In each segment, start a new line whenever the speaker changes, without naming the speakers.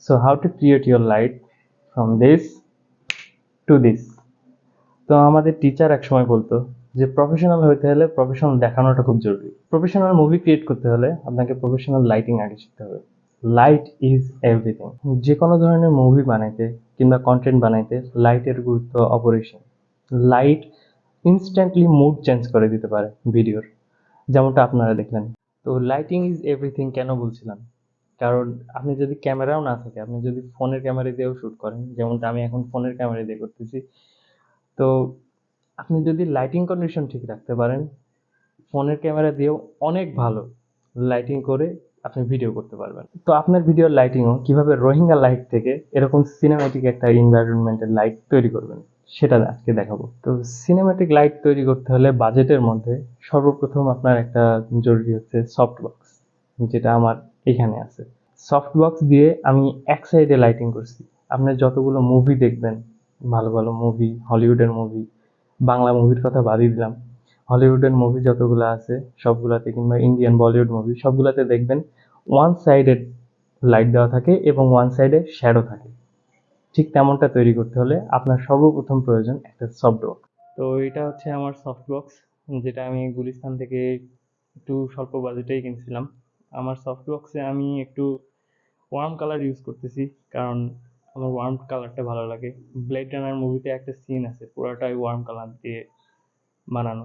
So how to create your light from this to this. তো আমাদের teacher একসময় বলতো যে প্রফেশনাল হতে হলে প্রফেশনাল দেখানোটা খুব জরুরি। প্রফেশনাল মুভি ক্রিয়েট করতে হলে আপনাকে প্রফেশনাল লাইটিং আগে শিখতে হবে। Light is everything. যে কোনো ধরনের মুভি বানাইতে কিংবা কন্টেন্ট বানাইতে লাইটের গুরুত্ব অপরিসীম। লাইট ইনস্ট্যান্টলি মুড চেঞ্জ করে দিতে পারে ভিডিওর, যেমনটা আপনারা দেখলেন। তো লাইটিং ইজ এভরিথিং কেন বলছিলাম, কারণ আপনি যদি ক্যামেরাও না থাকে, আপনি যদি ফোনের ক্যামেরা দিয়েও শ্যুট করেন, যেমনটা আমি এখন ফোনের ক্যামেরা দিয়ে করতেছি, তো আপনি যদি লাইটিং কন্ডিশন ঠিক রাখতে পারেন, ফোনের ক্যামেরা দিয়েও অনেক ভালো লাইটিং করে আপনি ভিডিও করতে পারবেন। তো আপনার ভিডিওর লাইটিংও কিভাবে রোহিঙ্গা লাইট থেকে এরকম সিনেম্যাটিক একটা এনভায়রনমেন্টের লাইট তৈরি করবেন সেটা আজকে দেখাবো। তো সিনেম্যাটিক লাইট তৈরি করতে হলে বাজেটের মধ্যে সর্বপ্রথম আপনার একটা জরুরি হচ্ছে সফট বক্স, যেটা আমার এখানে আছে। সফট বক্স দিয়ে আমি এক সাইডে লাইটিং করছি। আপনি যতগুলো মুভি দেখবেন, ভালো ভালো মুভি, হলিউডের মুভি, বাংলা মুভির কথা বাদই দিলাম, হলিউডের মুভি যতগুলো আছে সবগুলাতে, কিংবা ইন্ডিয়ান বলিউড মুভি সবগুলাতে দেখবেন ওয়ান সাইডেড লাইট দেওয়া থাকে এবং ওয়ান সাইডে শ্যাডো থাকে। ঠিক তেমনটা তৈরি করতে হলে আপনার সর্বপ্রথম প্রয়োজন একটা সফট বক্স। তো এটা হচ্ছে আমার সফট বক্স, যেটা আমি গুলিস্তান থেকে একটু স্বল্প বাজেটেই কিনছিলাম। আমার সফট বক্সে আমি একটু ওয়ার্ম কালার ইউজ করতেছি, কারণ আমার ওয়ার্ম কালারটা ভালো লাগে। ব্লেড রানার মুভিতে একটা সিন আছে পুরোটাই ওয়ার্ম কালার দিয়ে বানানো,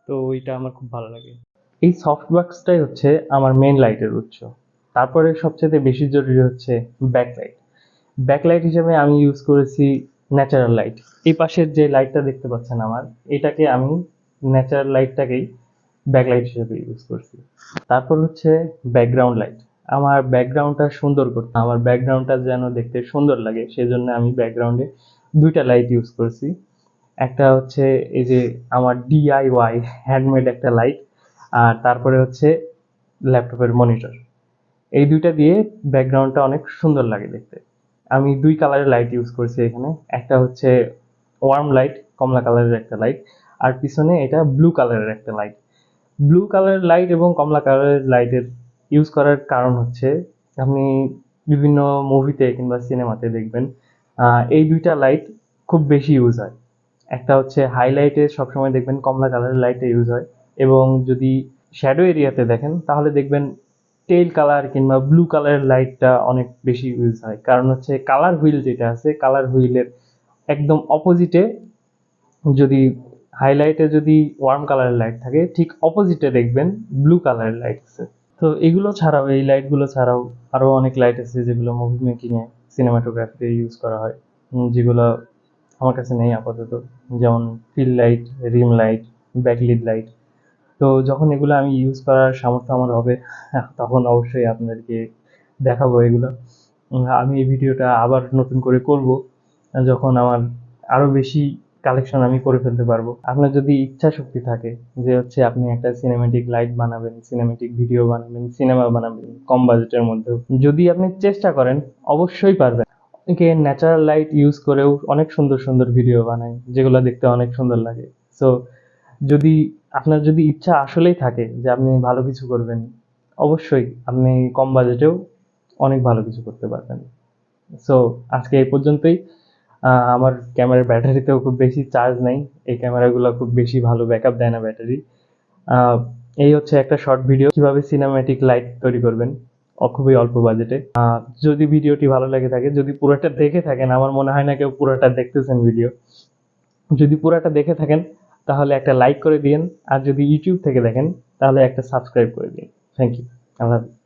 তো ওইটা আমার খুব ভালো লাগে। এই সফট বক্সটাই হচ্ছে আমার মেন লাইটের উৎস। তারপরে সবচেয়ে বেশি জরুরি হচ্ছে ব্যাকলাইট। ব্যাকলাইট হিসেবে আমি ইউজ করেছি ন্যাচারাল লাইট। এই পাশের যে লাইটটা দেখতে পাচ্ছেন আমার, এটাকে আমি ন্যাচারাল লাইটটাকেই ব্যাকলাইট হিসেবে ইউজ করছি। তারপর হচ্ছে ব্যাকগ্রাউন্ড লাইট। আমার ব্যাকগ্রাউন্ডটা সুন্দর করতে, আমার ব্যাকগ্রাউন্ডটা যেন দেখতে সুন্দর লাগে, সেজন্য আমি ব্যাকগ্রাউন্ডে দুইটা লাইট ইউজ করছি। একটা হচ্ছে এই যে আমার ডিআইওয়াই হ্যান্ডমেড একটা লাইট, আর তারপরে হচ্ছে ল্যাপটপের মনিটর। এই দুইটা দিয়ে ব্যাকগ্রাউন্ডটা অনেক সুন্দর লাগে দেখতে। আমি দুই কালারের লাইট ইউজ করছি এখানে। একটা হচ্ছে ওয়ার্ম লাইট, কমলা কালারের একটা লাইট, আর পিছনে এটা ব্লু কালারের একটা লাইট। ব্লু কালারের লাইট এবং কমলা কালারের লাইটের ইউজ করার কারণ হচ্ছে, আপনি বিভিন্ন মুভিতে কিংবা সিনেমাতে দেখবেন এই দুইটা লাইট খুব বেশি ইউজ হয়। একটা হচ্ছে হাইলাইটে সবসময় দেখবেন কমলা কালারের লাইটটা ইউজ হয়, এবং যদি শ্যাডো এরিয়াতে দেখেন তাহলে দেখবেন টেল কালার কিংবা ব্লু কালারের লাইটটা অনেক বেশি ইউজ হয়। কারণ হচ্ছে কালার হুইল যেটা আছে, কালার হুইলের একদম অপোজিটে যদি হাইলাইটে যদি ওয়ার্ম কালারের লাইট থাকে, ঠিক অপোজিটে দেখবেন ব্লু কালারের লাইট আছে। তো এগুলো ছাড়াও, এই লাইটগুলো ছাড়াও আরও অনেক লাইট আছে যেগুলো মুভি মেকিংয়ে, সিনেমাটোগ্রাফিতে ইউজ করা হয়, যেগুলো আমার কাছে নেই আপাতত। যেমন ফিল লাইট, রিম লাইট, ব্যাকলিট লাইট। তো যখন এগুলো আমি ইউজ করার সামর্থ্য আমার হবে, তখন অবশ্যই আপনাদেরকে দেখাবো এগুলো। আমি এই ভিডিওটা আবার নতুন করে করব যখন আমার আরও বেশি কালেকশন আমি করে ফেলতে পারবো। আপনার যদি ইচ্ছা শক্তি থাকে যে হচ্ছে আপনি একটা সিনেমেটিক লাইট বানাবেন, সিনেমেটিক ভিডিও বানাবেন, সিনেমা বানাবেন কম বাজেটের মধ্যেও, যদি আপনি চেষ্টা করেন অবশ্যই পারবেন। অনেকে ন্যাচারাল লাইট ইউজ করেও অনেক সুন্দর সুন্দর ভিডিও বানায়, যেগুলো দেখতে অনেক সুন্দর লাগে। সো যদি আপনার যদি ইচ্ছা আসলেই থাকে যে আপনি ভালো কিছু করবেন, অবশ্যই আপনি কম বাজেটেও অনেক ভালো কিছু করতে পারবেন। সো আজকে এই পর্যন্তই। আমার ক্যামেরার ব্যাটারিতেও খুব বেশি চার্জ নেই, এই ক্যামেরাগুলো খুব বেশি ভালো ব্যাকআপ দেয় না ব্যাটারি। এই হচ্ছে একটা শর্ট ভিডিও কিভাবে সিনেম্যাটিক লাইট তৈরি করবেন খুবই অল্প বাজেটে। যদি ভিডিওটি ভালো লেগে থাকে, যদি পুরোটা দেখে থাকেন, আমার মনে হয় না কেউ পুরোটা দেখতেছেন ভিডিও, যদি পুরোটা দেখে থাকেন তাহলে একটা লাইক করে দিন, আর যদি ইউটিউব থেকে দেখেন তাহলে একটা সাবস্ক্রাইব করে দিন। Thank you. আল্লাহ হাফেজ।